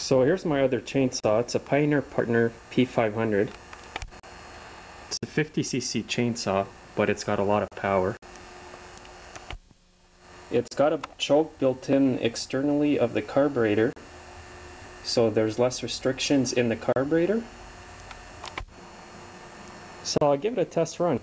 So here's my other chainsaw. It's a Pioneer Partner P500. It's a 50cc chainsaw, but it's got a lot of power. It's got a choke built in externally of the carburetor, so there's less restrictions in the carburetor. So I'll give it a test run.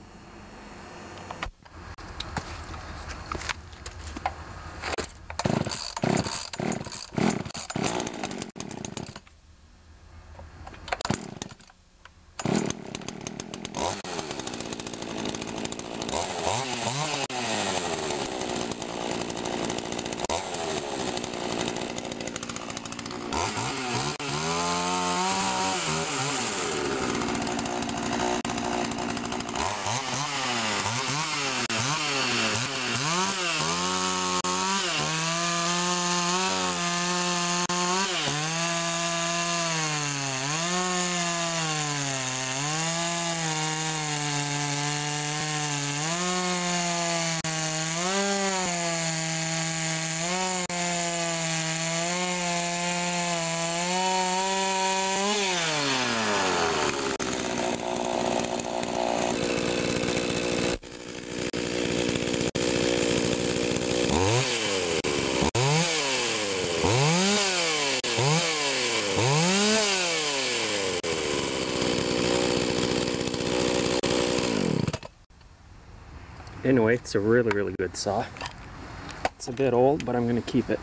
Anyway, it's a really good saw. It's a bit old, but I'm going to keep it.